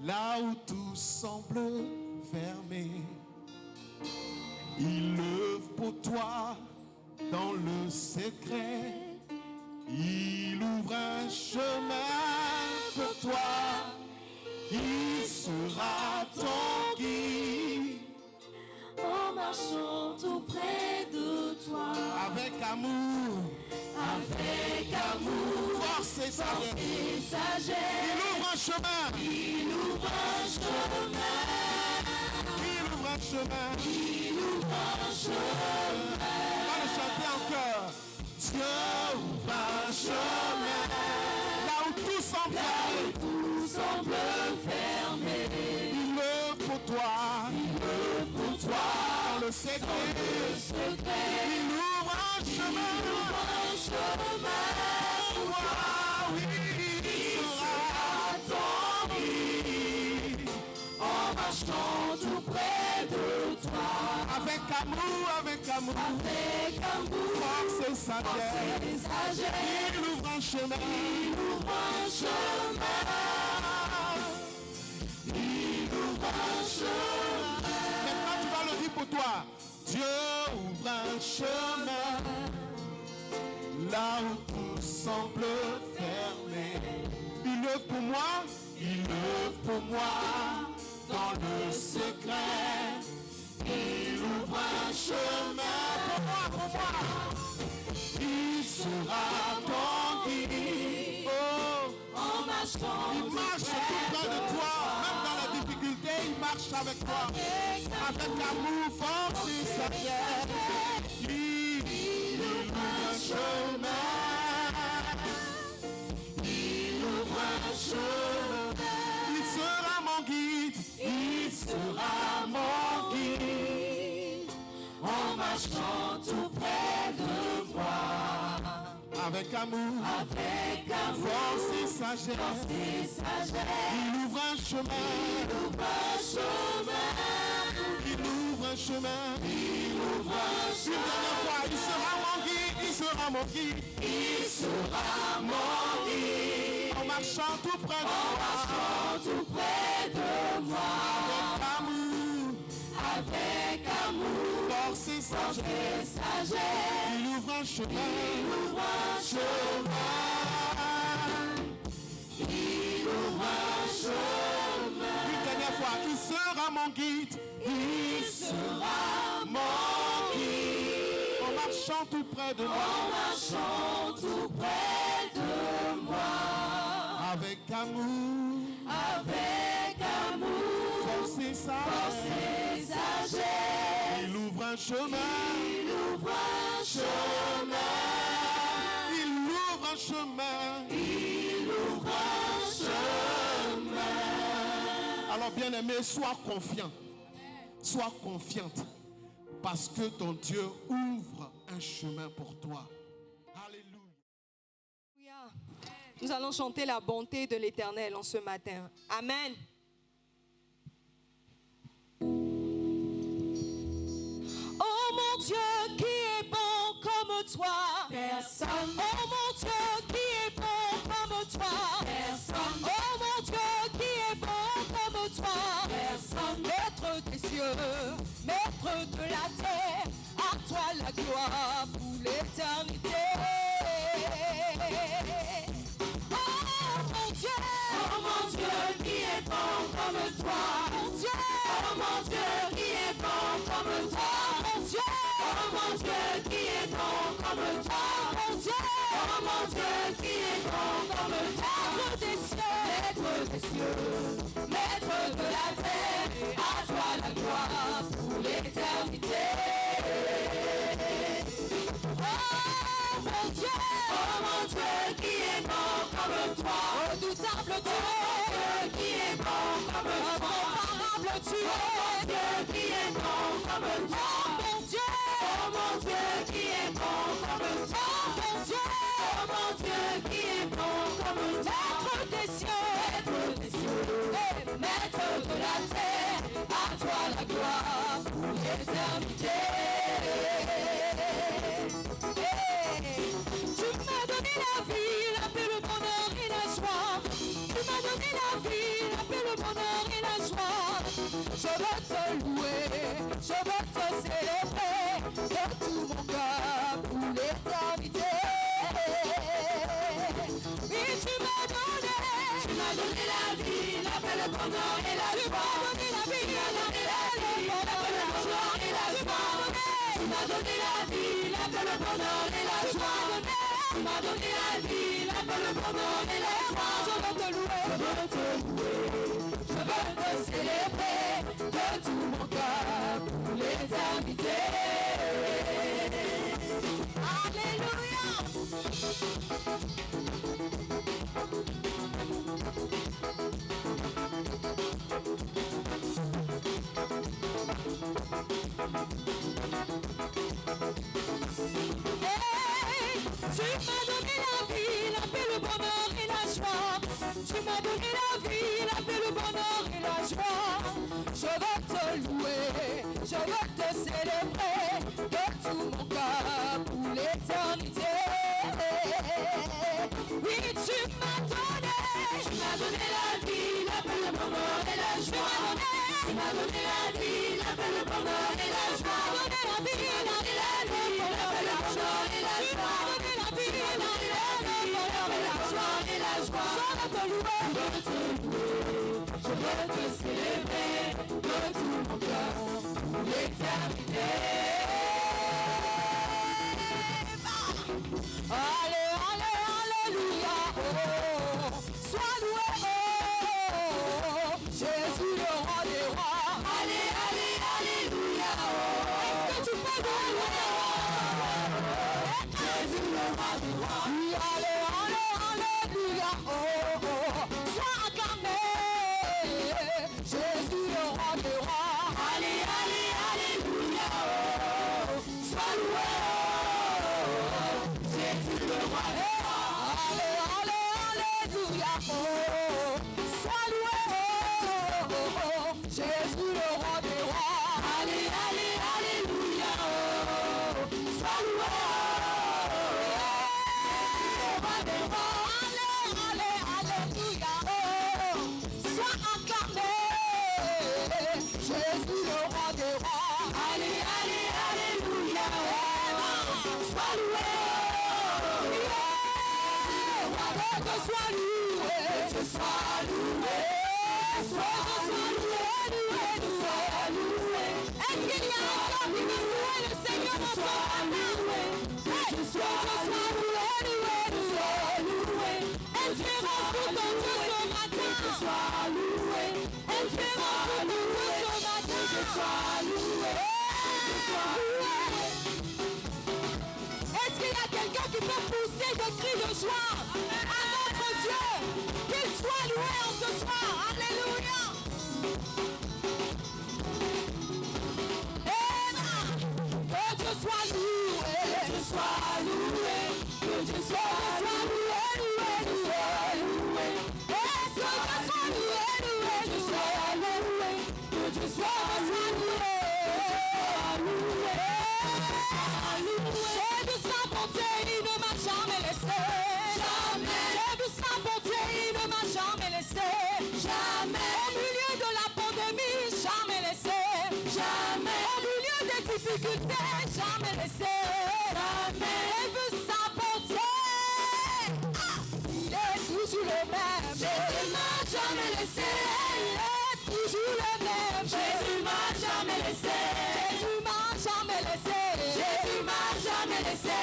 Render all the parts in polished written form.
là où tout semble fermé. Il œuvre pour toi dans le secret. Il ouvre un chemin pour toi. Il sera ton guide. En marchant tout près de toi. Avec amour. Avec amour. Force et sagesse. Il ouvre un chemin. Il ouvre un chemin. Il ouvre un chemin. Il ouvre un chemin. On va le chanter encore. Dieu ouvre un chemin. Là où tout semble fermé. Tout semble fermé. Il œuvre pour toi. Il œuvre pour toi. Dans le secret. Il ouvre un chemin. Il ouvre un chemin. Pour toi, oui. Il sera ton guide. En marchant tout près de toi. avec amour, avec amour. Avec amour. Force et sagesse. Il ouvre un chemin. Il ouvre un chemin. Il ouvre un chemin. Maintenant tu vas le dire pour toi. Dieu ouvre un chemin. Là où tout semble fermé. Il œuvre pour moi. Il œuvre pour moi. Dans le secret. Il ouvre un chemin pour moi. Il sera ton guide. Oh. En marchant Il marche tout près de toi, même dans la difficulté, il marche avec toi. Avec amour, force et sagesse. Il ouvre un chemin. Il ouvre un chemin. Il sera mon guide. Il sera mon guide. En marchant tout près de moi. Avec amour, avec amour, force et sagesse. Il ouvre un chemin. Il ouvre un chemin. Il ouvre un chemin. Il ouvre un chemin. Une dernière fois, il sera mon guide. Il sera mon guide. Il sera mon guide. En marchant tout près de moi. En marchant tout près de moi. Avec amour. Avec amour. Force et sagesse. Il ouvre un chemin. Il ouvre un chemin. Il ouvre un chemin. Une dernière fois, il sera mon guide. Il sera mon guide. En marchant tout près de moi. En marchant tout près de moi. Avec amour. Avec amour. Force et sagesse. Il ouvre un chemin. Il ouvre un chemin. Il ouvre un chemin. Il ouvre un chemin. Alors bien-aimé, sois confiant. Sois confiante. Parce que ton Dieu ouvre un chemin pour toi. Alléluia. Nous allons chanter la bonté de l'Éternel en ce matin. Amen. Oh mon Dieu, qui est bon comme toi? Personne. Oh mon Dieu, qui est bon comme toi? Personne. Oh mon Dieu, qui est bon comme toi? Personne. Maître des cieux, maître de la terre, à toi la gloire pour l'éternité. Oh mon Dieu, qui est bon comme toi. mon Dieu, Oh mon Dieu, qui est bon comme toi. mon Dieu, Oh mon Dieu, qui est bon comme toi. mon Dieu, Oh mon Dieu, qui est bon comme toi. maître des cieux, Maître de la terre, à toi la gloire pour l'éternité. oh mon Dieu, Oh mon Dieu, qui est bon comme toi. redoutable Oh Dieu, Dieu, qui est bon comme toi. incomparable Oh Dieu, Dieu, qui est bon comme toi. mon Dieu, Oh mon Dieu, qui est bon comme toi. mon Dieu, Oh mon Dieu, qui est bon comme toi. maître des cieux, Maître des cieux, maître de la terre, à toi la gloire pour l'éternité. Tu m'as donné la vie, la paix, le bonheur et la joie. Tu m'as donné donné la vie, la paix, le bonheur et la joie. Je veux te louer, je veux te célébrer de tout mon cœur pour l'éternité. Oui, tu m'as donné la vie, la paix, le bonheur et la joie. Tu m'as donné la vie, la paix, le bonheur et la joie. Tu m'as donné la vie, la paix, le bonheur et la joie. Tu m'as donné la vie, la paix, le bonheur et la joie. Je veux te louer, je veux te louer, je veux te célébrer de tout mon cœur pour l'éternité. Alléluia. Tu m'as donné la vie, la paix, le bonheur et la joie. Tu m'as donné la vie, la paix, le bonheur et la joie. Je veux te louer, je veux te célébrer de tout mon cœur pour l'éternité. Oui, tu m'as donné la vie, la paix, le bonheur et la joie. Tu m'as donné la vie, la paix, le bonheur et la joie. Tu m'as donné la vie, la paix, le bonheur et la joie. Tu m'as donné la vie, la paix, le bonheur et la joie. Je veux te louer, je veux te célébrer de tout mon cœur pour l'éternité. Allez, allez, alléluia, oh, sois loué, oh, Jésus le roi des rois. Allez, allez, alléluia, oh, est-ce que tu peux louer Jésus le roi des rois. Oui, allez, allez, alléluia, oh, sois acclamé, Jésus le roi des rois. Allez, allez, alléluia, oh, sois loué, Jésus le roi des rois. Allez, allez, alléluia, oh, sois loué, Jésus le roi des rois. Allez, allez, alléluia, oh, sois loué, roi des rois. Allez, allez, alléluia, oh, sois acclamé, Jésus le roi des rois. Allez, allez, alléluia, oh, sois loué, que sois loué, que sois loué, sois loué, sois loué. Est-ce qu'il y a un corps qui veut louer le Seigneur en ce matin? Que sois loué, sois loué. Espérons pour ton Dieu ce matin. Que sois loué, espérons pour ton Dieu ce matin. Que sois loué, est-ce qu'il y a quelqu'un qui peut pousser des cris de joie à notre Dieu? Qu'il soit loué en ce soir. Alléluia. Que Dieu soit loué, que Dieu soit loué, que Dieu soit loué, loué, loué, loué. Est-ce que Dieu soit loué, loué, que Dieu soit loué, que Dieu soit loué, loué. J'ai vu sa bonté, il ne m'a jamais laissé. Jamais. J'ai vu sa bonté, il ne m'a jamais laissé. Jamais. Au milieu de la pandémie, jamais laissé. Jamais. Au milieu des difficultés, jamais laissé. Jamais. J'ai vu sa bonté. Il est toujours le même. Jésus m'a jamais laissé. Il est toujours le même. Jésus m'a jamais laissé. Jésus m'a jamais laissé. Jésus m'a jamais laissé.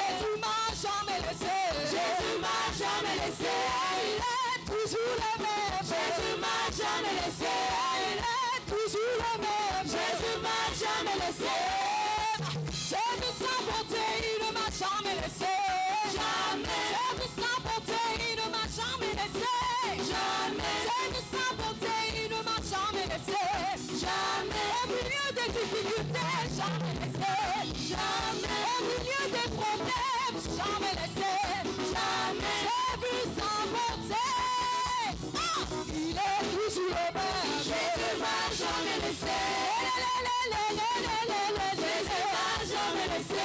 Jésus m'a jamais laissé. Jésus m'a jamais laissé. Il est toujours le même. Jésus m'a jamais laissé. Il est toujours le même. Jésus m'a jamais laissé. J'ai vu sa bonté, il ne m'a jamais laissé. Jamais. J'ai vu sa bonté, il ne m'a jamais laissé. Jamais. J'ai vu sa bonté, il ne m'a jamais laissé. Jamais. Au milieu des difficultés, jamais laissé. Jamais. Au milieu des problèmes, jamais laissé. Jamais. J'ai vu sa bonté. Il est toujours le même. Jésus m'a jamais laissé. Jésus m'a jamais laissé.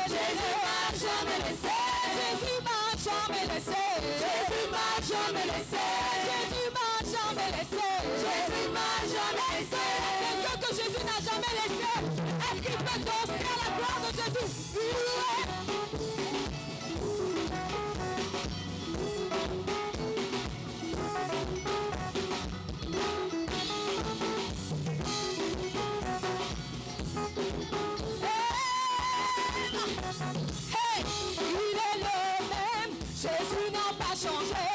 Jésus m'a jamais laissé. Jésus m'a jamais laissé. Jésus m'a jamais laissé. Jésus m'a jamais laissé. Jésus m'a jamais laissé. Quelqu'un que Jésus n'a jamais laissé. Est-ce qu'il peut danser à la gloire de Jésus? Hey, il est le même. Jésus n'a pas changé.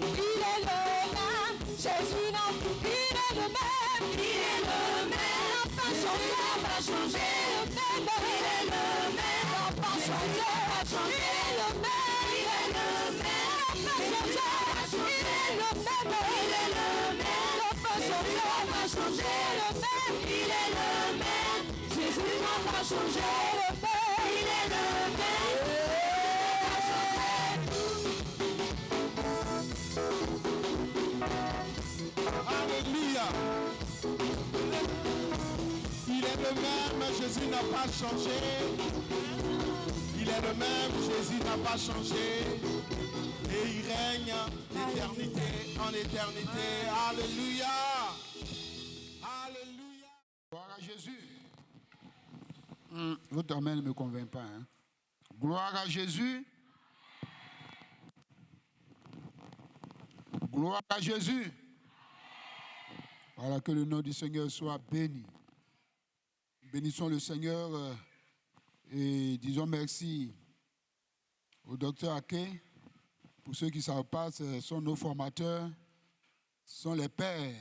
Il est le même. Jésus n'a il est le même. Il est le même. N'a pas changé. N'a pas changé. Il est le même. Il est le même. N'a pas changé. Il est le même. Il est le même. N'a pas changé. Il est le même. Il est le même. N'a pas changé. N'a pas changé. Le même. Il est le même. Jésus n'a pas changé. Le même. Il est le même. Alléluia. Il est le même, Jésus n'a pas changé. Il est le même, Jésus n'a pas changé. Et il règne d'éternité en éternité. Alléluia. Alléluia. Gloire à Jésus. Votre amen ne me convainc pas. Hein? Gloire à Jésus. Gloire à Jésus. Voilà, que le nom du Seigneur soit béni. Bénissons le Seigneur et disons merci au docteur Ake. Pour ceux qui ne savent pas, ce sont nos formateurs, ce sont les pères,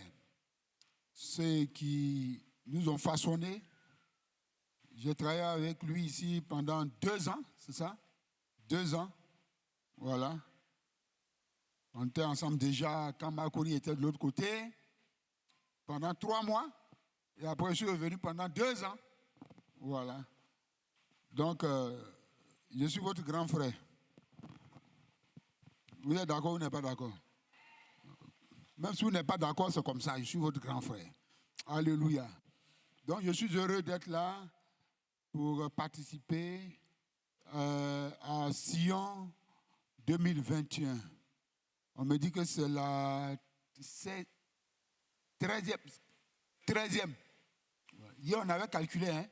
ceux qui nous ont façonnés. J'ai travaillé avec lui ici pendant 2 ans, c'est ça? 2 ans. Voilà. On était ensemble déjà quand Marconi était de l'autre côté, pendant 3 mois. Et après, je suis revenu pendant 2 ans. Voilà. Donc, je suis votre grand frère. Vous êtes d'accord ou vous n'êtes pas d'accord? Même si vous n'êtes pas d'accord, c'est comme ça. Je suis votre grand frère. Alléluia. Donc, je suis heureux d'être là pour participer à Sion 2021. On me dit que c'est la 13e. Hier, on avait calculé. Hein?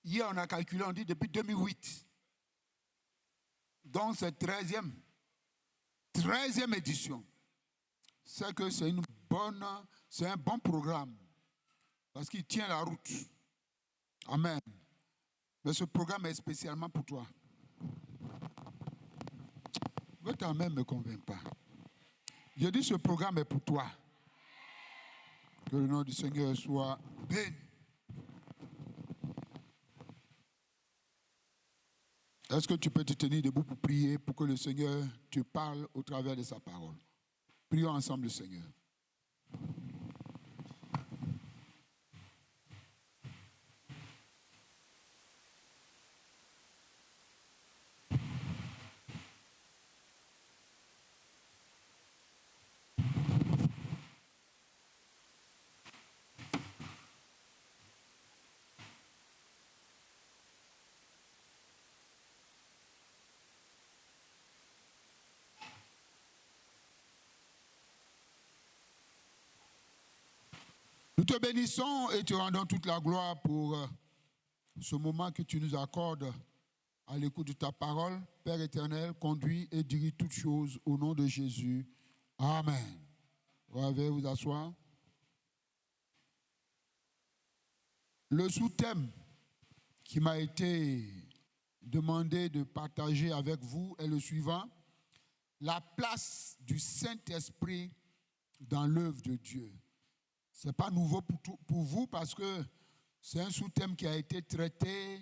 Hier, on a calculé, on dit depuis 2008. Donc, c'est 13e édition. C'est que c'est un bon programme. Parce qu'il tient la route. Amen. Mais ce programme est spécialement pour toi. Votre amen ne me convainc pas. Je dis ce programme est pour toi. Que le nom du Seigneur soit béni. Est-ce que tu peux te tenir debout pour prier pour que le Seigneur te parle au travers de sa parole? Prions ensemble le Seigneur. Nous te bénissons et te rendons toute la gloire pour ce moment que tu nous accordes à l'écoute de ta parole. Père éternel, conduis et dirige toutes choses au nom de Jésus. Amen. Vous avez vous asseoir. Le sous-thème qui m'a été demandé de partager avec vous est le suivant: la place du Saint-Esprit dans l'œuvre de Dieu. Ce n'est pas nouveau pour vous parce que c'est un sous-thème qui a été traité,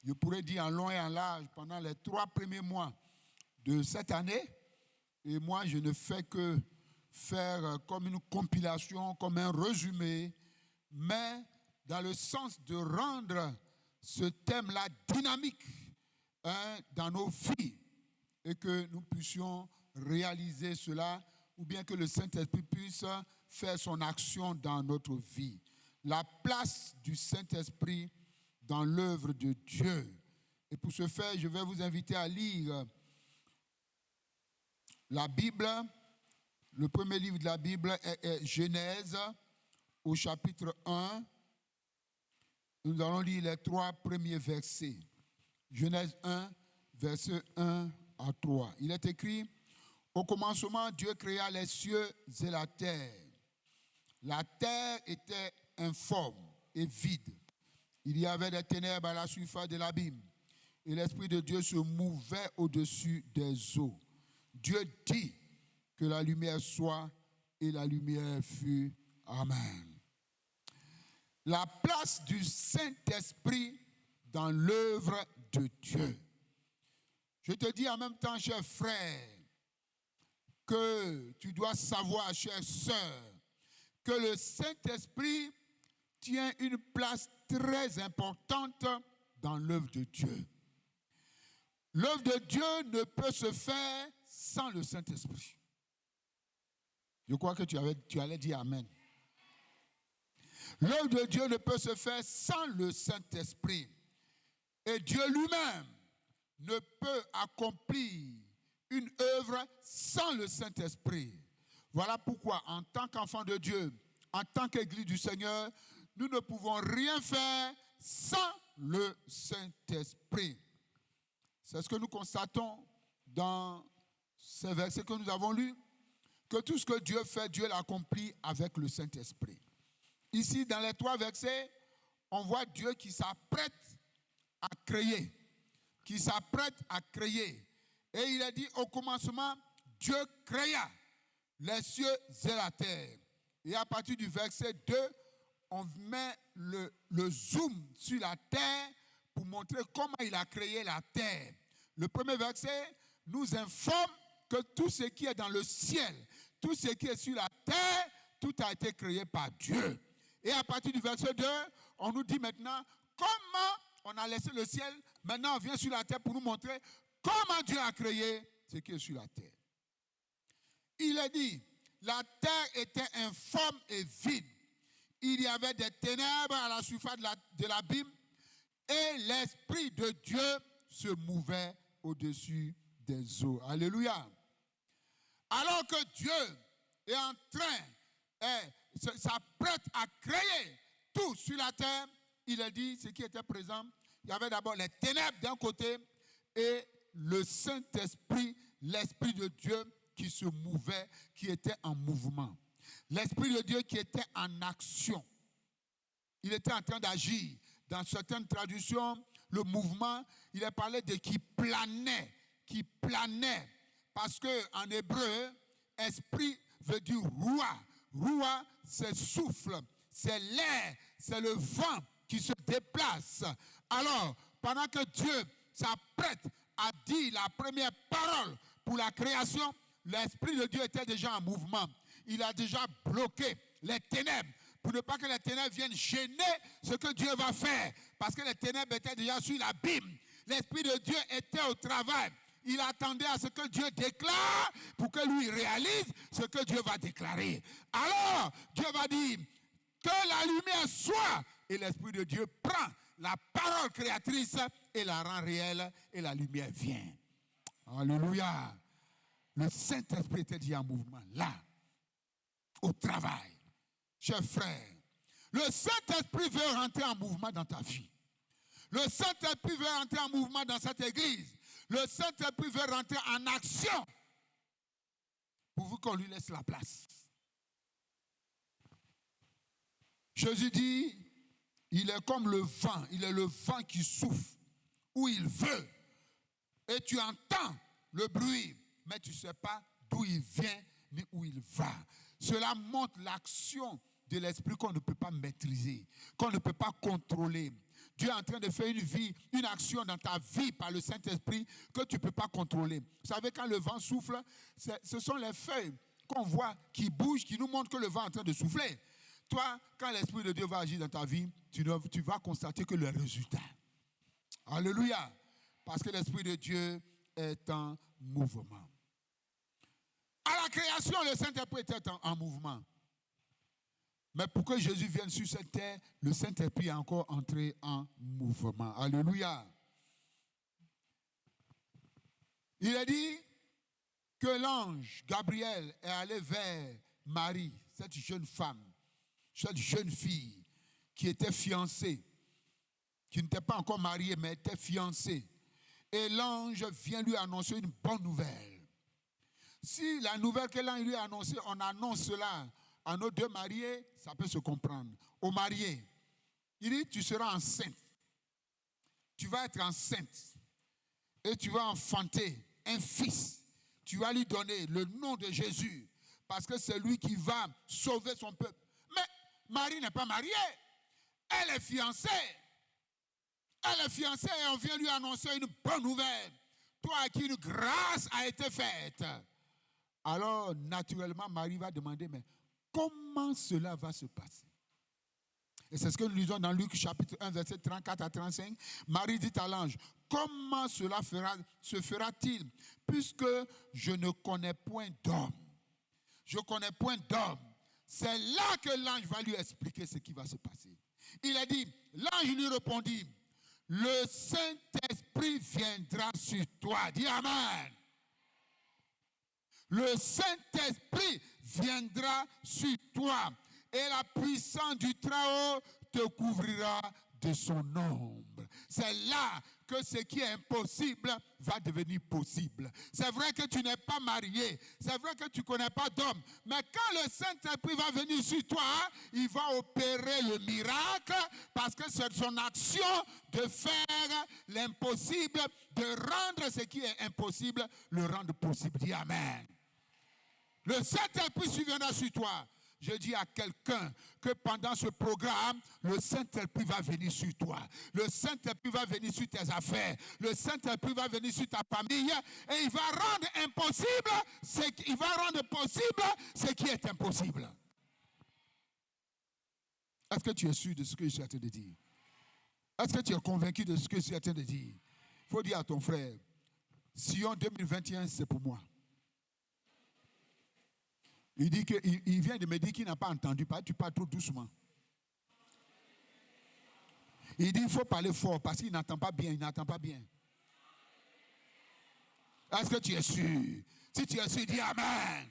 je pourrais dire en long et en large, pendant les 3 premiers mois de cette année. Et moi, je ne fais que faire comme une compilation, comme un résumé, mais dans le sens de rendre ce thème-là dynamique dans nos vies et que nous puissions réaliser cela, ou bien que le Saint-Esprit puisse faire son action dans notre vie. La place du Saint-Esprit dans l'œuvre de Dieu. Et pour ce faire, je vais vous inviter à lire La Bible, le premier livre de la Bible est Genèse, au chapitre 1. Nous allons lire les 3 premiers versets. Genèse 1, versets 1 à 3. Il est écrit, au commencement, Dieu créa les cieux et la terre. La terre était informe et vide. Il y avait des ténèbres à la surface de l'abîme. Et l'Esprit de Dieu se mouvait au-dessus des eaux. Dieu dit que la lumière soit, et la lumière fut. Amen. La place du Saint-Esprit dans l'œuvre de Dieu. Je te dis en même temps, cher frère, que tu dois savoir, chère sœur, que le Saint-Esprit tient une place très importante dans l'œuvre de Dieu. L'œuvre de Dieu ne peut se faire sans le Saint-Esprit. Je crois que tu allais dire Amen. L'œuvre de Dieu ne peut se faire sans le Saint-Esprit. Et Dieu lui-même ne peut accomplir une œuvre sans le Saint-Esprit. Voilà pourquoi, en tant qu'enfant de Dieu, en tant qu'Église du Seigneur, nous ne pouvons rien faire sans le Saint-Esprit. C'est ce que nous constatons dans ces versets que nous avons lus, que tout ce que Dieu fait, Dieu l'accomplit avec le Saint-Esprit. Ici, dans les 3 versets, on voit Dieu qui s'apprête à créer. Qui s'apprête à créer. Et il a dit, au commencement, Dieu créa les cieux et la terre. Et à partir du verset 2, on met le zoom sur la terre pour montrer comment il a créé la terre. Le premier verset nous informe que tout ce qui est dans le ciel, tout ce qui est sur la terre, tout a été créé par Dieu. Et à partir du verset 2, on nous dit maintenant comment on a laissé le ciel. Maintenant, on vient sur la terre pour nous montrer comment Dieu a créé ce qui est sur la terre. Il a dit, la terre était informe et vide. Il y avait des ténèbres à la surface de l'abîme et l'Esprit de Dieu se mouvait au-dessus des eaux. Alléluia. Alors que Dieu est en train, s'apprête à créer tout sur la terre, il a dit ce qui était présent. Il y avait d'abord les ténèbres d'un côté et le Saint-Esprit, l'Esprit de Dieu qui se mouvait, qui était en mouvement. L'Esprit de Dieu qui était en action. Il était en train d'agir. Dans certaines traductions, le mouvement, il est parlé de qui planait. Parce qu'en hébreu, esprit veut dire roi. Roi, c'est souffle, c'est l'air, c'est le vent qui se déplace. Alors, pendant que Dieu s'apprête à dire la première parole pour la création, l'Esprit de Dieu était déjà en mouvement. Il a déjà bloqué les ténèbres pour ne pas que les ténèbres viennent gêner ce que Dieu va faire. Parce que les ténèbres étaient déjà sur l'abîme. L'Esprit de Dieu était au travail. Il attendait à ce que Dieu déclare pour que lui réalise ce que Dieu va déclarer. Alors, Dieu va dire que la lumière soit. Et l'Esprit de Dieu prend la parole créatrice et la rend réelle et la lumière vient. Alléluia. Le Saint-Esprit était dit en mouvement là, au travail. Chers frères, le Saint-Esprit veut rentrer en mouvement dans ta vie. Le Saint-Esprit veut rentrer en mouvement dans cette église. Le Saint-Esprit veut rentrer en action pour qu'on lui laisse la place. Jésus dit, il est comme le vent. Il est le vent qui souffle où il veut. Et tu entends le bruit, mais tu ne sais pas d'où il vient ni où il va. Cela montre l'action de l'esprit qu'on ne peut pas maîtriser, qu'on ne peut pas contrôler. Dieu est en train de faire une action dans ta vie par le Saint-Esprit que tu ne peux pas contrôler. Vous savez, quand le vent souffle, ce sont les feuilles qu'on voit qui bougent, qui nous montrent que le vent est en train de souffler. Toi, quand l'Esprit de Dieu va agir dans ta vie, tu vas constater que le résultat. Alléluia. Parce que l'Esprit de Dieu est en mouvement. À la création, le Saint-Esprit était en mouvement. Mais pour que Jésus vienne sur cette terre, le Saint-Esprit est encore entré en mouvement. Alléluia. Il a dit que l'ange Gabriel est allé vers Marie, cette jeune femme, cette jeune fille qui était fiancée, qui n'était pas encore mariée, mais était fiancée. Et l'ange vient lui annoncer une bonne nouvelle. Si la nouvelle que l'ange lui a annoncée, on annonce cela à nos deux mariés, ça peut se comprendre. Aux mariés, il dit, tu seras enceinte. Tu vas être enceinte. Et tu vas enfanter un fils. Tu vas lui donner le nom de Jésus. Parce que c'est lui qui va sauver son peuple. Mais Marie n'est pas mariée. Elle est fiancée. Elle est fiancée et on vient lui annoncer une bonne nouvelle. Toi à qui une grâce a été faite. Alors, naturellement, Marie va demander, mais comment cela va se passer? Et c'est ce que nous lisons dans Luc chapitre 1, verset 34 à 35. Marie dit à l'ange, comment cela se fera-t-il puisque je ne connais point d'homme? Je ne connais point d'homme. C'est là que l'ange va lui expliquer ce qui va se passer. Il a dit, l'ange lui répondit, le Saint-Esprit viendra sur toi. Dis Amen. Le Saint-Esprit viendra sur toi et la puissance du Très-Haut te couvrira de son ombre. C'est là que ce qui est impossible va devenir possible. C'est vrai que tu n'es pas marié, c'est vrai que tu ne connais pas d'homme, mais quand le Saint-Esprit va venir sur toi, il va opérer le miracle parce que c'est son action de faire l'impossible, de rendre ce qui est impossible, le rendre possible. Dis Amen. Le Saint-Esprit surviendra sur toi. Je dis à quelqu'un que pendant ce programme, le Saint-Esprit va venir sur toi. Le Saint-Esprit va venir sur tes affaires. Le Saint-Esprit va venir sur ta famille. Et il va rendre possible ce qui est impossible. Est-ce que tu es sûr de ce que je suis en train de dire? Est-ce que tu es convaincu de ce que je suis en train de dire? Il faut dire à ton frère, Sion 2021, c'est pour moi. Il dit qu'il vient de me dire qu'il n'a pas entendu parler, tu parles trop doucement. Il dit qu'il faut parler fort parce qu'il n'entend pas bien, Est-ce que tu es sûr? Si tu es sûr, dis Amen.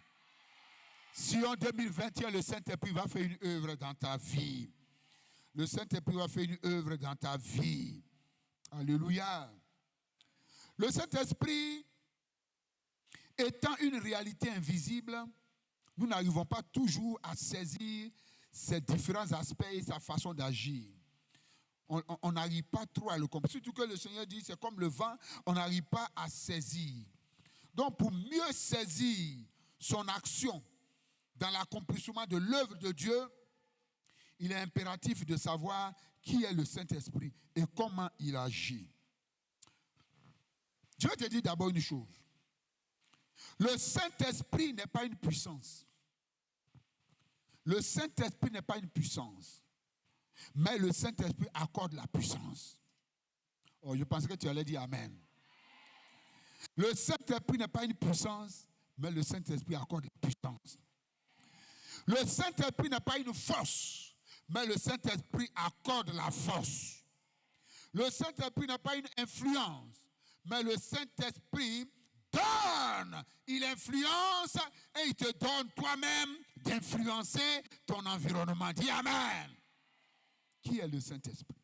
Si en 2021, le Saint-Esprit va faire une œuvre dans ta vie. Le Saint-Esprit va faire une œuvre dans ta vie. Alléluia. Le Saint-Esprit étant une réalité invisible, nous n'arrivons pas toujours à saisir ses différents aspects et sa façon d'agir. On n'arrive pas trop à le comprendre. Surtout que le Seigneur dit, c'est comme le vent, on n'arrive pas à saisir. Donc pour mieux saisir son action dans l'accomplissement de l'œuvre de Dieu, il est impératif de savoir qui est le Saint-Esprit et comment il agit. Je vais te dire d'abord une chose. Le Saint-Esprit n'est pas une puissance. Le Saint-Esprit n'est pas une puissance. Mais le Saint-Esprit accorde la puissance. Oh, je pensais que tu allais dire Amen. Le Saint-Esprit n'est pas une puissance, mais le Saint-Esprit accorde la puissance. Le Saint-Esprit n'est pas une force, mais le Saint-Esprit accorde la force. Le Saint-Esprit n'est pas une influence, mais le Saint-Esprit donne, il influence et il te donne toi-même d'influencer ton environnement. Dis Amen. Qui est le Saint-Esprit?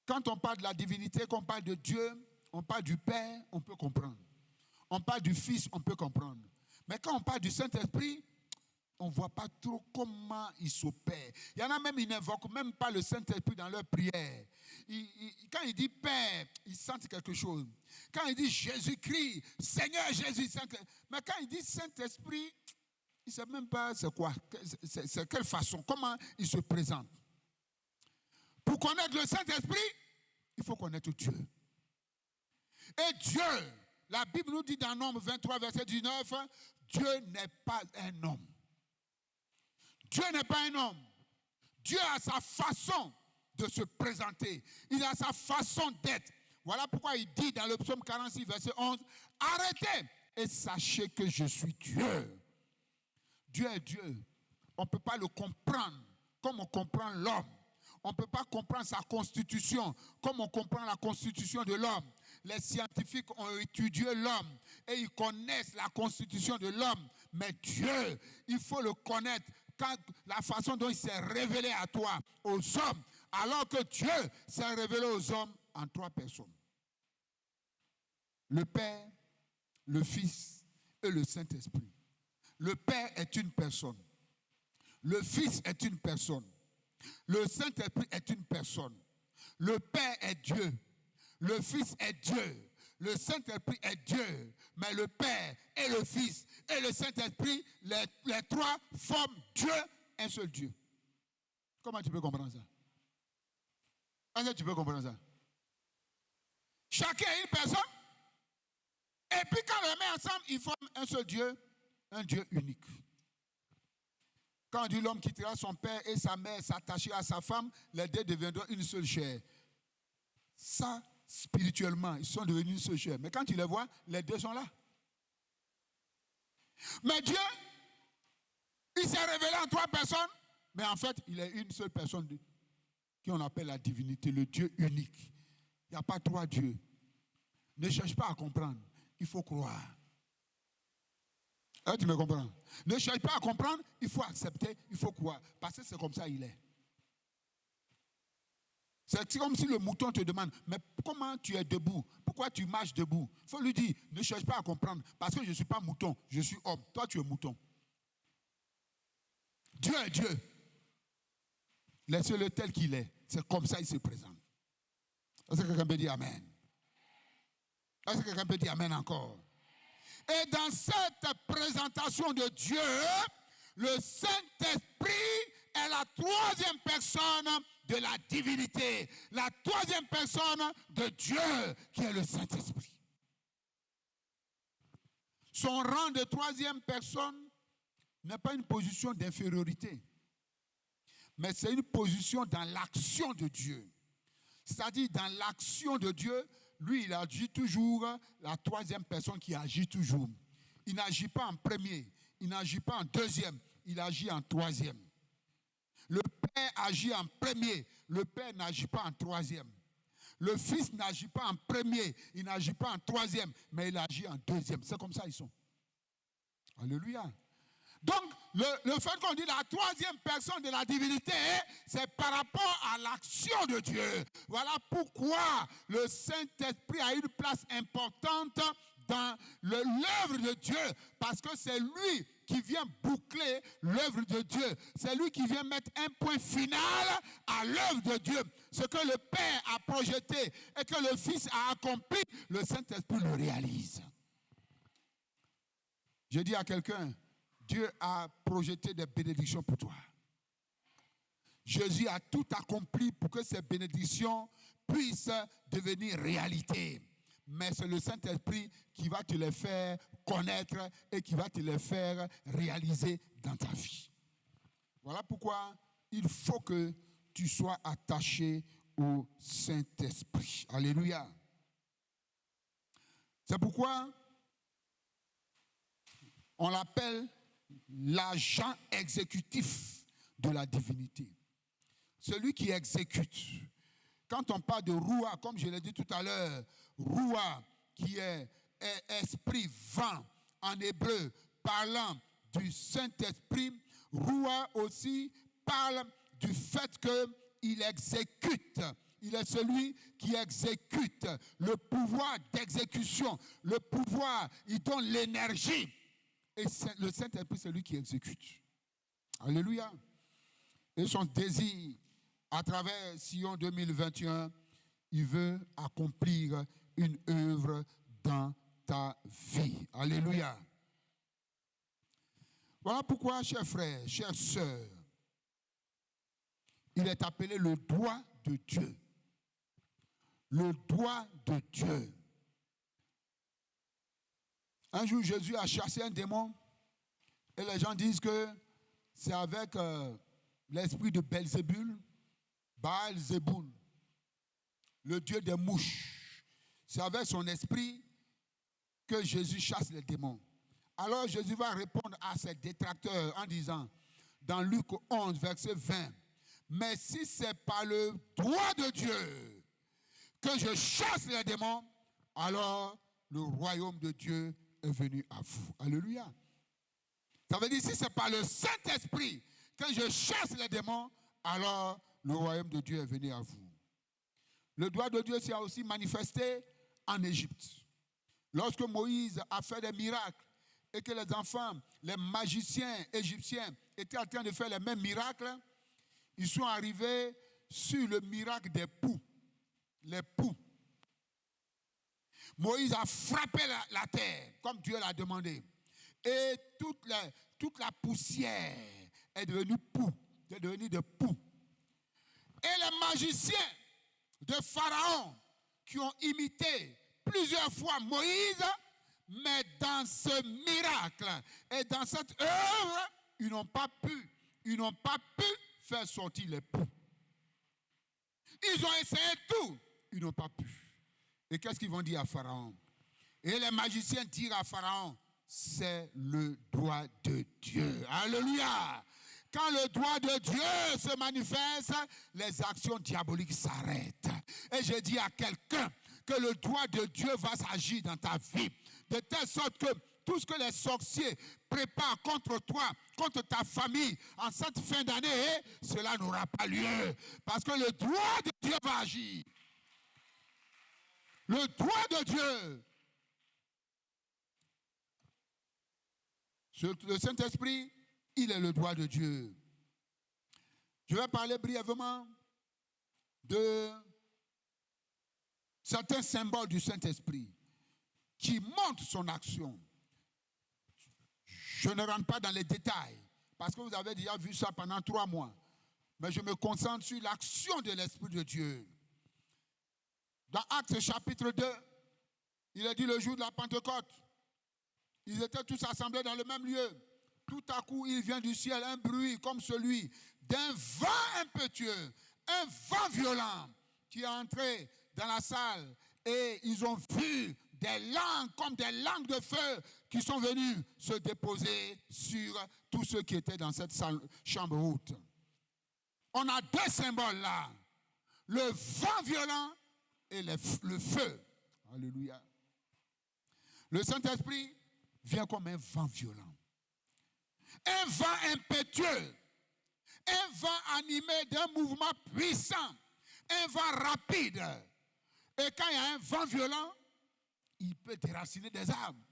Quand on parle de la divinité, qu'on parle de Dieu, on parle du Père, on peut comprendre. On parle du Fils, on peut comprendre. Mais quand on parle du Saint-Esprit, on ne voit pas trop comment il s'opère. Il y en a même, ils n'invoquent même pas le Saint-Esprit dans leur prière. Quand il dit Père, ils sentent quelque chose. Quand il dit Jésus-Christ, Seigneur Jésus, mais quand il dit Saint-Esprit, il ne sait même pas c'est quoi, c'est quelle façon, comment il se présente. Pour connaître le Saint-Esprit, il faut connaître Dieu. Et Dieu, la Bible nous dit dans Nombre 23, verset 19, Dieu n'est pas un homme. Dieu n'est pas un homme. Dieu a sa façon de se présenter. Il a sa façon d'être. Voilà pourquoi il dit dans le psaume 46, verset 11, arrêtez et sachez que je suis Dieu. Dieu est Dieu. On ne peut pas le comprendre comme on comprend l'homme. On ne peut pas comprendre sa constitution comme on comprend la constitution de l'homme. Les scientifiques ont étudié l'homme et ils connaissent la constitution de l'homme. Mais Dieu, il faut le connaître. Quand la façon dont il s'est révélé à toi, aux hommes, alors que Dieu s'est révélé aux hommes en 3 personnes. Le Père, le Fils et le Saint-Esprit. Le Père est une personne. Le Fils est une personne. Le Saint-Esprit est une personne. Le Père est Dieu. Le Fils est Dieu. Le Saint-Esprit est Dieu. Mais le Père et le Fils et le Saint-Esprit, les 3 forment Dieu, un seul Dieu. Comment tu peux comprendre ça? Est-ce que tu peux comprendre ça? Chacun est une personne. Et puis quand on les met ensemble, ils forment un seul Dieu, un Dieu unique. Quand on dit l'homme quittera son père et sa mère s'attachera à sa femme, les 2 deviendront une seule chair. Ça, spirituellement, ils sont devenus une seule chair. Mais quand tu les vois, les 2 sont là. Mais Dieu, il s'est révélé en 3 personnes, mais en fait, il est une seule personne qui on appelle la divinité, le Dieu unique. Il n'y a pas 3 dieux. Ne cherche pas à comprendre, il faut croire. Tu me comprends? Ne cherche pas à comprendre, il faut accepter, il faut croire. Parce que c'est comme ça il est. C'est comme si le mouton te demande, mais comment tu es debout? Pourquoi tu marches debout? Il faut lui dire, ne cherche pas à comprendre, parce que je ne suis pas mouton, je suis homme. Toi, tu es mouton. Dieu est Dieu. Laissez-le tel qu'il est. C'est comme ça qu'il se présente. Est-ce que quelqu'un peut dire Amen? Est-ce que quelqu'un peut dire Amen encore? Et dans cette présentation de Dieu, le Saint-Esprit est la 3e personne de la divinité. La 3e personne de Dieu qui est le Saint-Esprit. Son rang de 3e personne n'est pas une position d'infériorité, mais c'est une position dans l'action de Dieu. C'est-à-dire dans l'action de Dieu, lui, il agit toujours, la 3e personne qui agit toujours. Il n'agit pas en premier, il n'agit pas en 2e, il agit en 3e. Le Père agit en premier, le Père n'agit pas en 3e. Le Fils n'agit pas en premier, il n'agit pas en 3e, mais il agit en 2e. C'est comme ça ils sont. Alléluia. Donc, le fait qu'on dit la 3e personne de la divinité, c'est par rapport à l'action de Dieu. Voilà pourquoi le Saint-Esprit a une place importante dans l'œuvre de Dieu, parce que c'est lui qui vient boucler l'œuvre de Dieu. C'est lui qui vient mettre un point final à l'œuvre de Dieu. Ce que le Père a projeté et que le Fils a accompli, le Saint-Esprit le réalise. Je dis à quelqu'un, Dieu a projeté des bénédictions pour toi. Jésus a tout accompli pour que ces bénédictions puissent devenir réalité. Mais c'est le Saint-Esprit qui va te les faire connaître et qui va te les faire réaliser dans ta vie. Voilà pourquoi il faut que tu sois attaché au Saint-Esprit. Alléluia. C'est pourquoi on l'appelle l'agent exécutif de la divinité. Celui qui exécute. Quand on parle de Roua, comme je l'ai dit tout à l'heure, Roua, qui est esprit vent en hébreu, parlant du Saint-Esprit, Roua aussi parle du fait qu'il exécute. Il est celui qui exécute le pouvoir d'exécution, le pouvoir, il donne l'énergie. Et le Saint-Esprit, c'est lui qui exécute. Alléluia. Et son désir, à travers Sion 2021, il veut accomplir une œuvre dans ta vie. Alléluia. Voilà pourquoi, chers frères, chères sœurs, il est appelé le doigt de Dieu. Le doigt de Dieu. Un jour, Jésus a chassé un démon et les gens disent que c'est avec l'esprit de Belzébul, Baal-Zéboul, le dieu des mouches. C'est avec son esprit que Jésus chasse les démons. Alors Jésus va répondre à ses détracteurs en disant, dans Luc 11, verset 20, « Mais si c'est par le doigt de Dieu que je chasse les démons, alors le royaume de Dieu est venu à vous. Alléluia. Ça veut dire, si ce n'est pas le Saint-Esprit, quand je chasse les démons, alors le royaume de Dieu est venu à vous. Le doigt de Dieu s'est aussi manifesté en Égypte. Lorsque Moïse a fait des miracles et que les enfants, les magiciens égyptiens étaient en train de faire les mêmes miracles, ils sont arrivés sur le miracle des poux. Les poux. Moïse a frappé la terre comme Dieu l'a demandé. Et toute la poussière est devenue poux. C'est devenu de poux. Et les magiciens de Pharaon qui ont imité plusieurs fois Moïse, mais dans ce miracle et dans cette œuvre, ils n'ont pas pu faire sortir les poux. Ils ont essayé tout, ils n'ont pas pu. Et qu'est-ce qu'ils vont dire à Pharaon? Et les magiciens dirent à Pharaon, c'est le doigt de Dieu. Alléluia! Quand le doigt de Dieu se manifeste, les actions diaboliques s'arrêtent. Et je dis à quelqu'un que le doigt de Dieu va s'agir dans ta vie. De telle sorte que tout ce que les sorciers préparent contre toi, contre ta famille, en cette fin d'année, cela n'aura pas lieu. Parce que le doigt de Dieu va agir. Le doigt de Dieu. Le Saint-Esprit, il est le doigt de Dieu. Je vais parler brièvement de certains symboles du Saint-Esprit qui montrent son action. Je ne rentre pas dans les détails parce que vous avez déjà vu ça pendant 3 mois. Mais je me concentre sur l'action de l'Esprit de Dieu. Dans Actes chapitre 2, il est dit le jour de la Pentecôte, ils étaient tous assemblés dans le même lieu. Tout à coup, il vient du ciel un bruit comme celui d'un vent impétueux, un vent violent qui est entré dans la salle. Et ils ont vu des langues comme des langues de feu qui sont venues se déposer sur tous ceux qui étaient dans cette salle, chambre haute. On a 2 symboles là. Le vent violent et le feu. Alléluia. Le Saint-Esprit vient comme un vent violent. Un vent impétueux, un vent animé d'un mouvement puissant, un vent rapide. Et quand il y a un vent violent, il peut déraciner des arbres,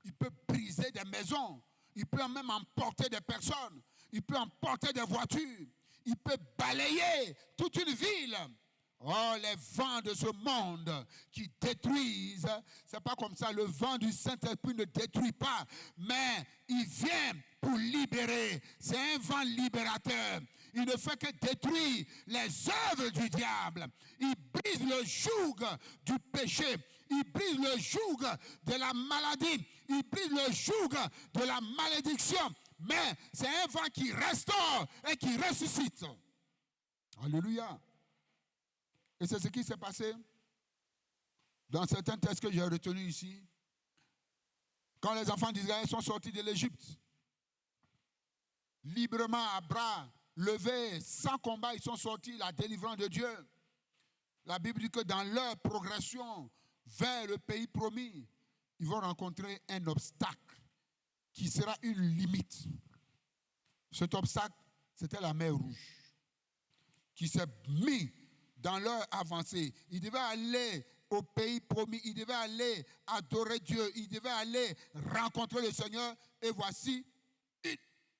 il peut briser des maisons, il peut même emporter des personnes, il peut emporter des voitures, il peut balayer toute une ville. Oh, les vents de ce monde qui détruisent, c'est pas comme ça. Le vent du Saint-Esprit ne détruit pas, mais il vient pour libérer. C'est un vent libérateur. Il ne fait que détruire les œuvres du diable. Il brise le joug du péché. Il brise le joug de la maladie. Il brise le joug de la malédiction. Mais c'est un vent qui restaure et qui ressuscite. Alléluia. Et c'est ce qui s'est passé dans certains textes que j'ai retenus ici. Quand les enfants d'Israël sont sortis de l'Égypte, librement à bras levés, sans combat, ils sont sortis, la délivrance de Dieu. La Bible dit que dans leur progression vers le pays promis, ils vont rencontrer un obstacle qui sera une limite. Cet obstacle, c'était la mer Rouge, qui s'est mis dans leur avancée. Ils devaient aller au pays promis, ils devaient aller adorer Dieu, ils devaient aller rencontrer le Seigneur, et voici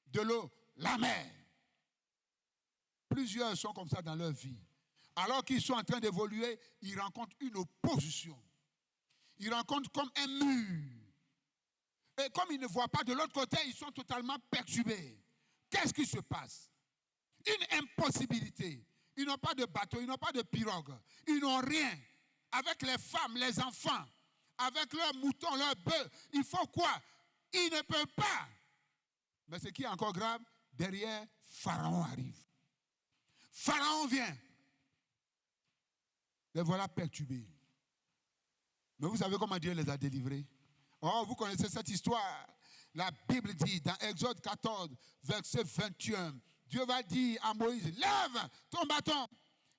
de l'eau, la mer. Plusieurs sont comme ça dans leur vie. Alors qu'ils sont en train d'évoluer, ils rencontrent une opposition. Ils rencontrent comme un mur. Et comme ils ne voient pas de l'autre côté, ils sont totalement perturbés. Qu'est-ce qui se passe? Une impossibilité. Ils n'ont pas de bateau, ils n'ont pas de pirogue, ils n'ont rien. Avec les femmes, les enfants, avec leurs moutons, leurs bœufs, il faut quoi? Ils ne peuvent pas. Mais ce qui est encore grave, derrière, Pharaon arrive. Pharaon vient. Les voilà perturbés. Mais vous savez comment Dieu les a délivrés? Oh, vous connaissez cette histoire. La Bible dit dans Exode 14, verset 21, Dieu va dire à Moïse, lève ton bâton.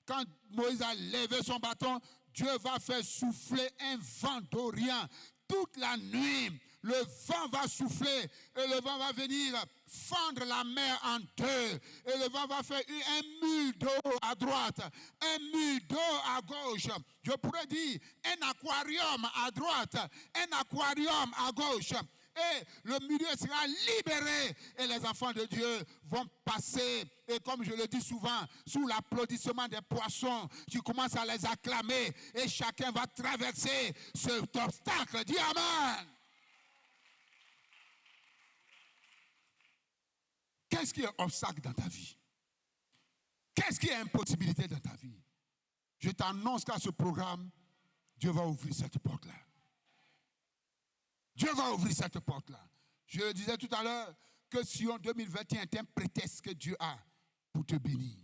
Quand Moïse a levé son bâton, Dieu va faire souffler un vent d'Orient toute la nuit. Le vent va souffler et le vent va venir fendre la mer en deux. Et le vent va faire un mur d'eau à droite, un mur d'eau à gauche. Je pourrais dire un aquarium à droite, un aquarium à gauche. Et le milieu sera libéré et les enfants de Dieu vont passer. Et comme je le dis souvent, sous l'applaudissement des poissons, tu commences à les acclamer et chacun va traverser cet obstacle. Dis Amen. Qu'est-ce qui est obstacle dans ta vie? Qu'est-ce qui est impossibilité dans ta vie? Je t'annonce qu'à ce programme, Dieu va ouvrir cette porte-là. Dieu va ouvrir cette porte-là. Je le disais tout à l'heure que Sion 2021 est un prétexte que Dieu a pour te bénir.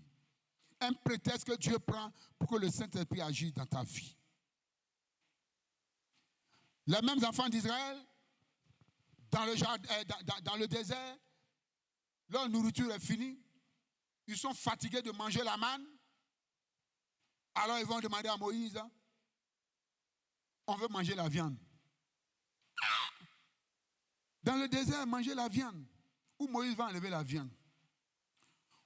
Un prétexte que Dieu prend pour que le Saint-Esprit agisse dans ta vie. Les mêmes enfants d'Israël, dans le désert, leur nourriture est finie. Ils sont fatigués de manger la manne. Alors ils vont demander à Moïse, on veut manger la viande. Dans le désert, manger la viande. Où Moïse va enlever la viande.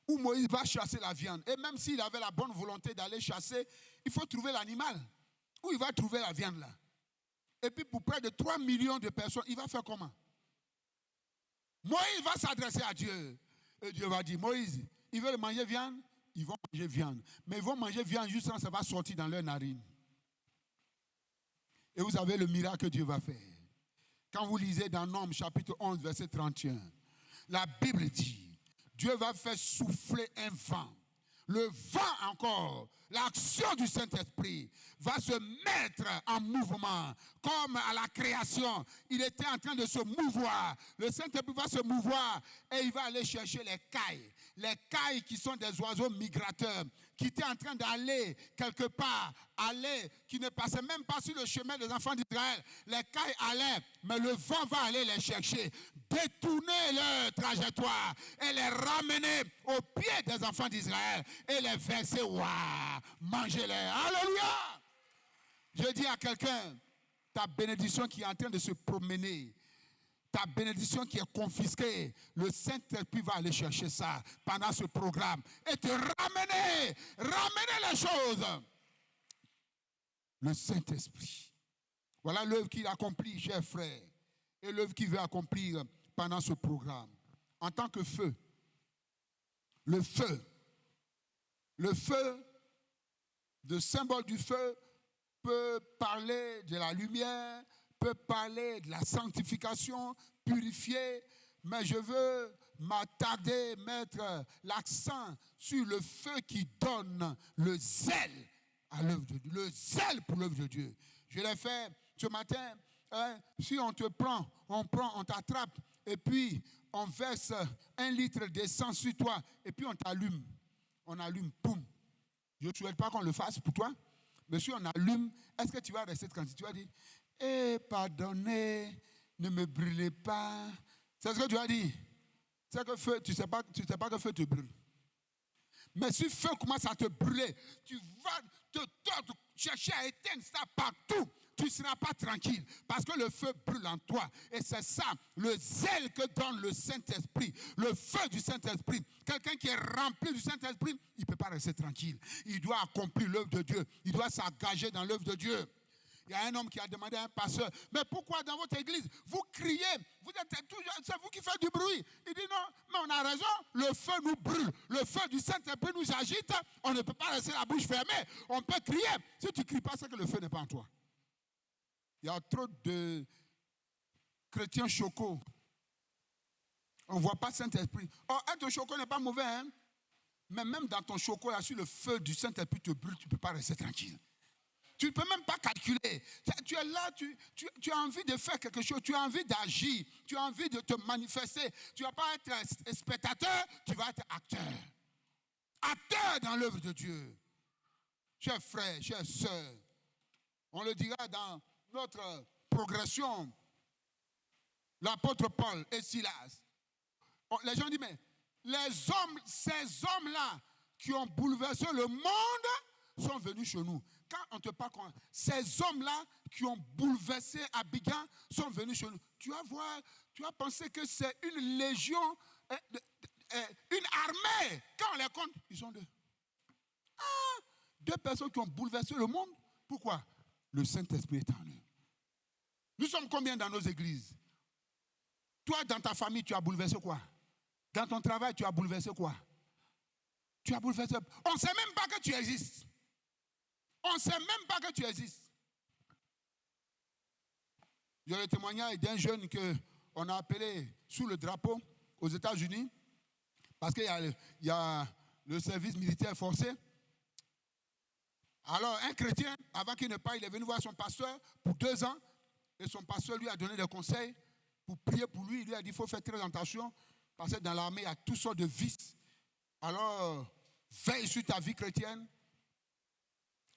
Où Moïse va chasser la viande. Et même s'il avait la bonne volonté d'aller chasser, il faut trouver l'animal. Où il va trouver la viande là. Et puis pour près de 3 millions de personnes, il va faire comment? Moïse va s'adresser à Dieu. Et Dieu va dire, Moïse, ils veulent manger viande? Ils vont manger viande. Mais ils vont manger viande juste quand ça va sortir dans leur narine. Et vous savez le miracle que Dieu va faire. Quand vous lisez dans Nombres chapitre 11, verset 31, la Bible dit, Dieu va faire souffler un vent. Le vent encore, l'action du Saint-Esprit va se mettre en mouvement comme à la création. Il était en train de se mouvoir. Le Saint-Esprit va se mouvoir et il va aller chercher les cailles. Les cailles qui sont des oiseaux migrateurs qui étaient en train d'aller quelque part, qui ne passaient même pas sur le chemin des enfants d'Israël. Les cailles allaient, mais le vent va aller les chercher, détourner leur trajectoire et les ramener aux pieds des enfants d'Israël et les verser, waouh, mangez-les. Alléluia! Je dis à quelqu'un, ta bénédiction qui est en train de se promener, ta bénédiction qui est confisquée, le Saint-Esprit va aller chercher ça pendant ce programme et te ramener les choses. Le Saint-Esprit. Voilà l'œuvre qu'il accomplit, chers frères, et l'œuvre qu'il veut accomplir pendant ce programme. En tant que feu, le feu, le symbole du feu peut parler de la lumière, peut parler de la sanctification, purifier, mais je veux m'attarder, mettre l'accent sur le feu qui donne le zèle à l'œuvre de Dieu, le zèle pour l'œuvre de Dieu. Je l'ai fait ce matin, si on te prend, on t'attrape, et puis on verse 1 litre d'essence sur toi, et puis on t'allume. On allume, poum. Je ne souhaite pas qu'on le fasse pour toi, mais si on allume, est-ce que tu vas rester tranquille? Tu vas dire, pardonnez, ne me brûlez pas. C'est ce que tu as dit. C'est que feu, tu ne sais pas que feu te brûle. Mais si feu commence à te brûler, tu vas te tordre, chercher à éteindre ça partout. Tu ne seras pas tranquille parce que le feu brûle en toi. Et c'est ça, le zèle que donne le Saint-Esprit, le feu du Saint-Esprit. Quelqu'un qui est rempli du Saint-Esprit, il ne peut pas rester tranquille. Il doit accomplir l'œuvre de Dieu. Il doit s'engager dans l'œuvre de Dieu. Il y a un homme qui a demandé à un pasteur, mais pourquoi dans votre église, vous criez, c'est vous qui faites du bruit. Il dit non, mais on a raison, le feu nous brûle, le feu du Saint-Esprit nous agite, on ne peut pas laisser la bouche fermée, on peut crier. Si tu ne cries pas, c'est que le feu n'est pas en toi. Il y a trop de chrétiens chocos. On ne voit pas le Saint-Esprit. Oh, être choco n'est pas mauvais, hein? Mais même dans ton choco, là, si le feu du Saint-Esprit te brûle, tu ne peux pas rester tranquille. Tu ne peux même pas calculer. Tu es là, tu as envie de faire quelque chose, tu as envie d'agir, tu as envie de te manifester. Tu ne vas pas être spectateur, tu vas être acteur. Acteur dans l'œuvre de Dieu. Chers frères, chères sœurs, on le dira dans notre progression. L'apôtre Paul et Silas. Les gens disent, mais ces hommes-là qui ont bouleversé le monde sont venus chez nous. quand on te parle, ces hommes-là qui ont bouleversé Abidjan sont venus chez nous. Tu vas penser que c'est une légion, une armée. Quand on les compte, ils sont deux. Deux personnes qui ont bouleversé le monde. Pourquoi? Le Saint-Esprit est en eux. Nous sommes combien dans nos églises? Toi, dans ta famille, tu as bouleversé quoi? Dans ton travail, tu as bouleversé quoi? Tu as bouleversé. On ne sait même pas que tu existes. On ne sait même pas que tu existes. Il y a le témoignage d'un jeune qu'on a appelé sous le drapeau aux États-Unis parce qu'il y a le service militaire forcé. Alors, un chrétien, avant qu'il ne parte, il est venu voir son pasteur pour 2 ans et son pasteur lui a donné des conseils pour prier pour lui. Il lui a dit qu'il faut faire très attention parce que dans l'armée, il y a toutes sortes de vices. Alors, veille sur ta vie chrétienne.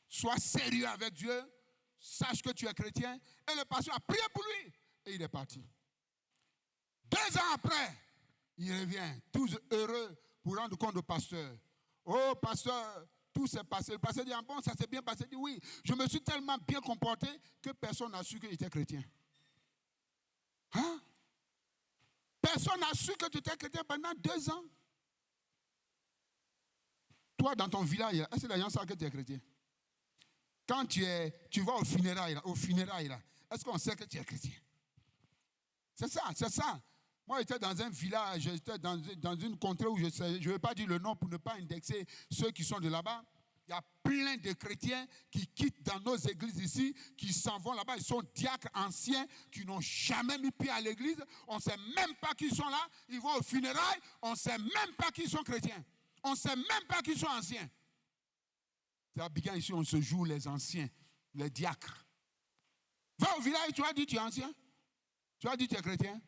Sois sérieux avec Dieu. Sache que tu es chrétien. Et le pasteur a prié pour lui. Et il est parti. 2 ans après, il revient, tout heureux, pour rendre compte au pasteur. Oh, pasteur, tout s'est passé. Le pasteur dit, ah bon, ça s'est bien passé. Il dit, oui, je me suis tellement bien comporté que personne n'a su qu'il était chrétien. Hein? Personne n'a su que tu étais chrétien pendant 2 ans. Toi, dans ton village, est-ce que les gens savent que tu es chrétien? Quand tu vas au funérailles, est-ce qu'on sait que tu es chrétien? C'est ça, c'est ça. Moi, j'étais dans un village, j'étais dans une contrée où je ne vais pas dire le nom pour ne pas indexer ceux qui sont de là-bas. Il y a plein de chrétiens qui quittent dans nos églises ici, qui s'en vont là-bas. Ils sont diacres anciens, qui n'ont jamais mis pied à l'église. On ne sait même pas qu'ils sont là. Ils vont aux funérailles, on ne sait même pas qu'ils sont chrétiens. On ne sait même pas qu'ils sont anciens. C'est à Abidjan ici, on se joue les anciens, les diacres. Va au village, tu as dit tu es ancien. Tu as dit tu es chrétien.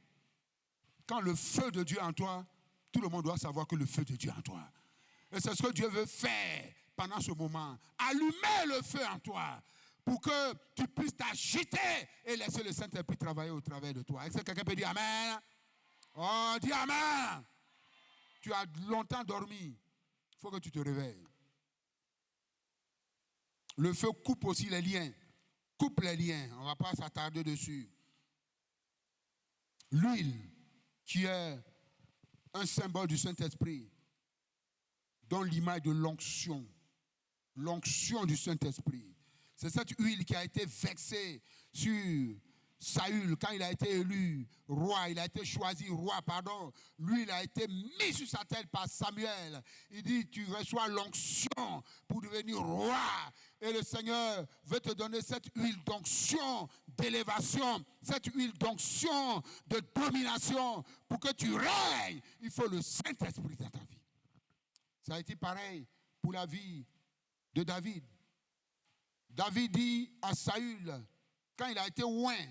Quand le feu de Dieu est en toi, tout le monde doit savoir que le feu de Dieu est en toi. Et c'est ce que Dieu veut faire pendant ce moment. Allumer le feu en toi pour que tu puisses t'agiter et laisser le Saint-Esprit travailler au travers de toi. Est-ce que quelqu'un peut dire Amen? Oh, dis Amen. Tu as longtemps dormi. Il faut que tu te réveilles. Le feu coupe aussi les liens. Coupe les liens. On ne va pas s'attarder dessus. L'huile, qui est un symbole du Saint-Esprit, donne l'image de l'onction. L'onction du Saint-Esprit. C'est cette huile qui a été versée sur Saül quand il a été élu roi, il a été choisi roi, pardon. L'huile a été mise sur sa tête par Samuel. Il dit, tu reçois l'onction pour devenir roi. Et le Seigneur veut te donner cette huile d'onction, d'élévation, cette huile d'onction, de domination. Pour que tu règnes, il faut le Saint-Esprit dans ta vie. Ça a été pareil pour la vie de David. David dit à Saül, quand il a été oint,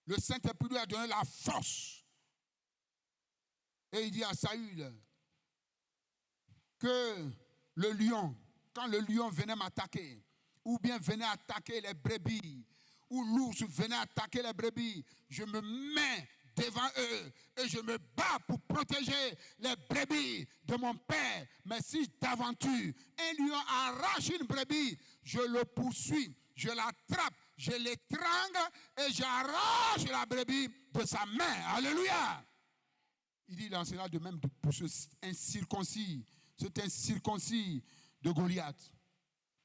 le Saint-Esprit lui a donné la force. Et il dit à Saül que le lion, quand le lion venait m'attaquer, ou bien venait attaquer les brebis, ou l'ours venait attaquer les brebis, je me mets devant eux et je me bats pour protéger les brebis de mon père. Mais si d'aventure un lion arrache une brebis, je le poursuis, je l'attrape, je l'étrangle et j'arrache la brebis de sa main. Alléluia. Il dit, il enseignera de même pour un circoncis. C'est un circoncis de Goliath.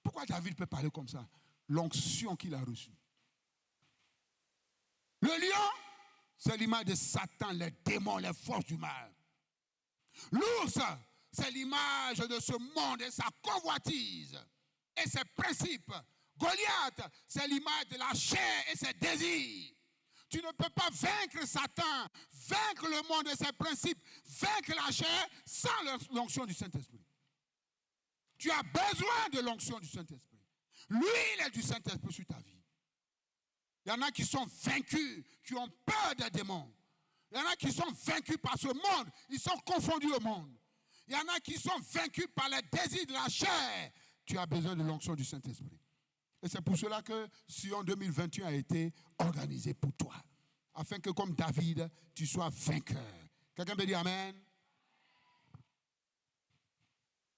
Pourquoi David peut parler comme ça? L'onction qu'il a reçue. Le lion, c'est l'image de Satan, les démons, les forces du mal. L'ours, c'est l'image de ce monde et sa convoitise et ses principes. Goliath, c'est l'image de la chair et ses désirs. Tu ne peux pas vaincre Satan, vaincre le monde et ses principes, vaincre la chair sans l'onction du Saint-Esprit. Tu as besoin de l'onction du Saint-Esprit. L'huile du Saint-Esprit sur ta vie. Il y en a qui sont vaincus, qui ont peur des démons. Il y en a qui sont vaincus par ce monde, ils sont confondus au monde. Il y en a qui sont vaincus par les désirs de la chair. Tu as besoin de l'onction du Saint-Esprit. Et c'est pour cela que Sion 2021 a été organisé pour toi. Afin que comme David, tu sois vainqueur. Quelqu'un peut dire Amen?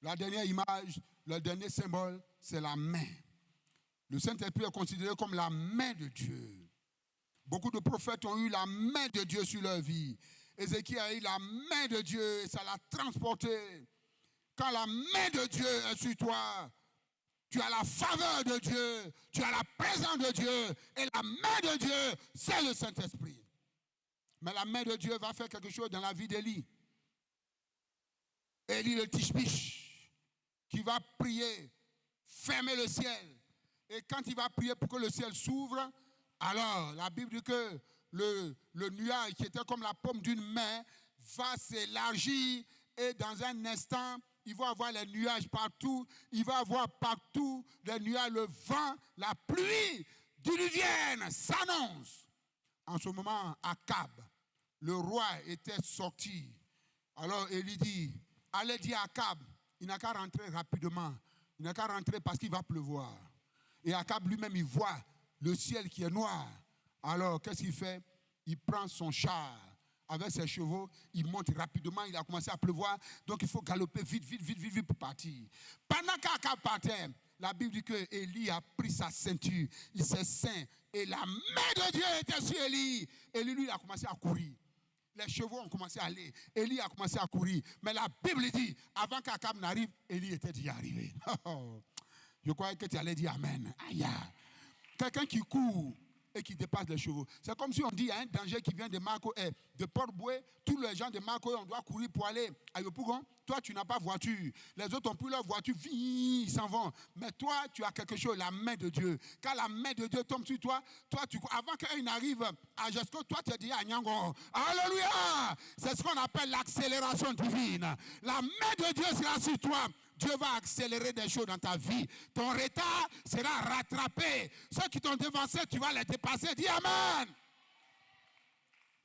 La dernière image, le dernier symbole, c'est la main. Le Saint-Esprit est considéré comme la main de Dieu. Beaucoup de prophètes ont eu la main de Dieu sur leur vie. Ézéchiel a eu la main de Dieu et ça l'a transporté. Quand la main de Dieu est sur toi, tu as la faveur de Dieu, tu as la présence de Dieu. Et la main de Dieu, c'est le Saint-Esprit. Mais la main de Dieu va faire quelque chose dans la vie d'Élie. Élie le Tishbish, qui va prier, fermer le ciel. Et quand il va prier pour que le ciel s'ouvre, alors la Bible dit que le nuage qui était comme la paume d'une main va s'élargir et dans un instant, il va avoir les nuages partout. Il va avoir partout les nuages, le vent, la pluie diluvienne s'annonce. En ce moment, Akab, le roi, était sorti. Alors Élie dit, allez dire à Akab, il n'a qu'à rentrer rapidement. Il n'a qu'à rentrer parce qu'il va pleuvoir. Et Akab lui-même, il voit le ciel qui est noir. Alors, qu'est-ce qu'il fait? Il prend son char avec ses chevaux, il monte rapidement, il a commencé à pleuvoir. Donc, il faut galoper vite pour partir. Pendant qu'Akab partait, la Bible dit que Élie a pris sa ceinture, il s'est ceint, et la main de Dieu était sur Élie. Élie, lui, il a commencé à courir. Les chevaux ont commencé à aller. Élie a commencé à courir. Mais la Bible dit, avant qu'Akab n'arrive, Élie était déjà arrivé. Je croyais que tu allais dire Amen. Aïe. Quelqu'un qui court et qui dépasse les chevaux. C'est comme si on dit, il y a un danger qui vient de Marco, de Port-Boué. Tous les gens de Marco, on doit courir pour aller à Yopougon. Toi, tu n'as pas voiture. Les autres ont pris leur voiture, ils s'en vont. Mais toi, tu as quelque chose, la main de Dieu. Quand la main de Dieu tombe sur toi, avant qu'il n'arrive à Jesco, toi, tu es dit à Nyango. Alléluia! C'est ce qu'on appelle l'accélération divine. La main de Dieu sera sur toi. Dieu va accélérer des choses dans ta vie. Ton retard sera rattrapé. Ceux qui t'ont devancé, tu vas les dépasser. Dis Amen.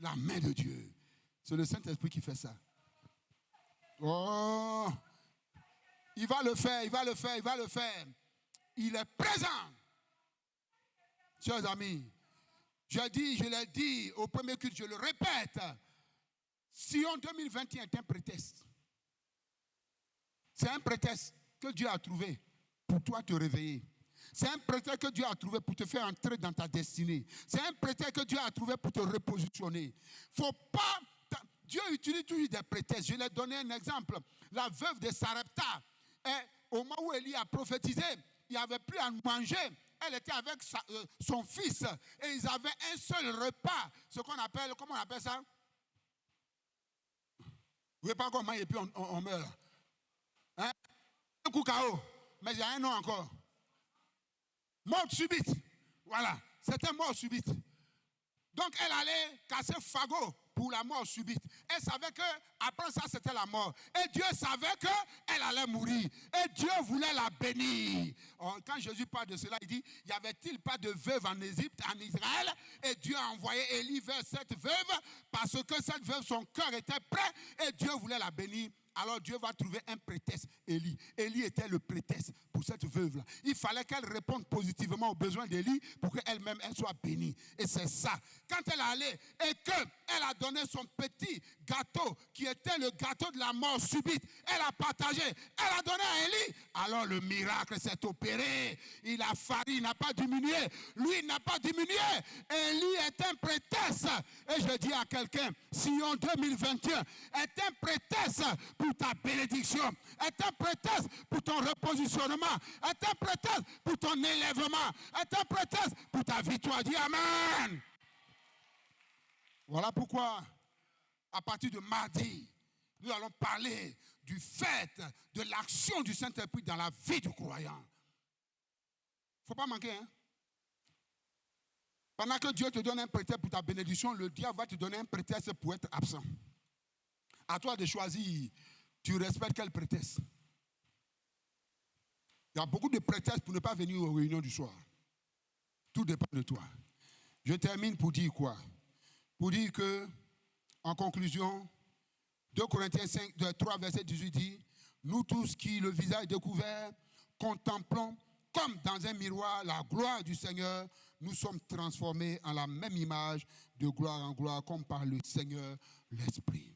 La main de Dieu. C'est le Saint-Esprit qui fait ça. Oh, il va le faire. Il est présent. Chers amis, je l'ai dit au premier culte, je le répète. Sion 2021 est un prétexte. C'est un prétexte que Dieu a trouvé pour toi te réveiller. C'est un prétexte que Dieu a trouvé pour te faire entrer dans ta destinée. C'est un prétexte que Dieu a trouvé pour te repositionner. Faut pas... Dieu utilise toujours des prétextes. Je l'ai donné un exemple. La veuve de Sarepta, au moment où Élie a prophétisé, il n'y avait plus à manger. Elle était avec son fils et ils avaient un seul repas. Ce qu'on appelle, comment on appelle ça? Repas qu'on mange et puis on meurt. Hein? Un coup KO, mais il y a un nom encore. Mort subite. Voilà, c'était mort subite. Donc elle allait casser fagot pour la mort subite. Elle savait que après ça c'était la mort. Et Dieu savait qu'elle allait mourir. Et Dieu voulait la bénir. Quand Jésus parle de cela, il dit, y avait-il pas de veuve en Égypte, en Israël? Et Dieu a envoyé Élie vers cette veuve parce que cette veuve, son cœur était prêt et Dieu voulait la bénir. Alors Dieu va trouver un prétexte, Élie. Élie était le prétexte pour cette veuve-là. Il fallait qu'elle réponde positivement aux besoins d'Élie pour qu'elle-même elle soit bénie. Et c'est ça. Quand elle allait et qu'elle a donné son petit gâteau qui était le gâteau de la mort subite, elle a partagé, elle a donné à Élie. Alors le miracle s'est opéré. La farine n'a pas diminué, l'huile n'a pas diminué. Élie est un prétexte. Et je dis à quelqu'un, Sion 2021 est un prétexte pour ta bénédiction, est un prétexte pour ton repositionnement, est un prétexte pour ton élèvement, est un prétexte pour ta victoire. Dis Amen. Voilà pourquoi, à partir de mardi, nous allons parler du fait de l'action du Saint-Esprit dans la vie du croyant. Il ne faut pas manquer, hein? Pendant que Dieu te donne un prétexte pour ta bénédiction, le diable va te donner un prétexte pour être absent. À toi de choisir, tu respectes quel prétexte. Il y a beaucoup de prétextes pour ne pas venir aux réunions du soir. Tout dépend de toi. Je termine pour dire quoi? Pour dire que, en conclusion, 2 Corinthiens 3, verset 18 dit, nous tous qui, le visage découvert, contemplons comme dans un miroir la gloire du Seigneur, nous sommes transformés en la même image de gloire en gloire, comme par le Seigneur l'Esprit.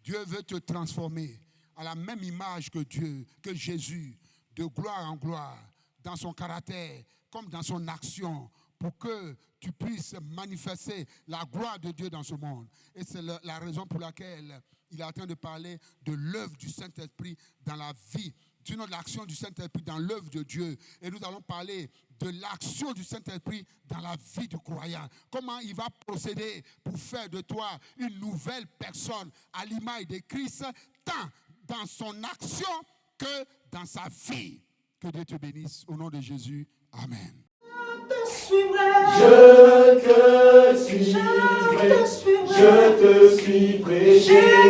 Dieu veut te transformer à la même image que Jésus, de gloire en gloire, dans son caractère, comme dans son action, pour que tu puisses manifester la gloire de Dieu dans ce monde. Et c'est la raison pour laquelle il est en train de parler de l'œuvre du Saint-Esprit dans la vie, sinon de l'action du Saint-Esprit dans l'œuvre de Dieu. Et nous allons parler de l'action du Saint-Esprit dans la vie du croyant. Comment il va procéder pour faire de toi une nouvelle personne à l'image de Christ, tant dans son action que dans sa vie. Que Dieu te bénisse au nom de Jésus. Amen. Je te suivrai, je te suivrai.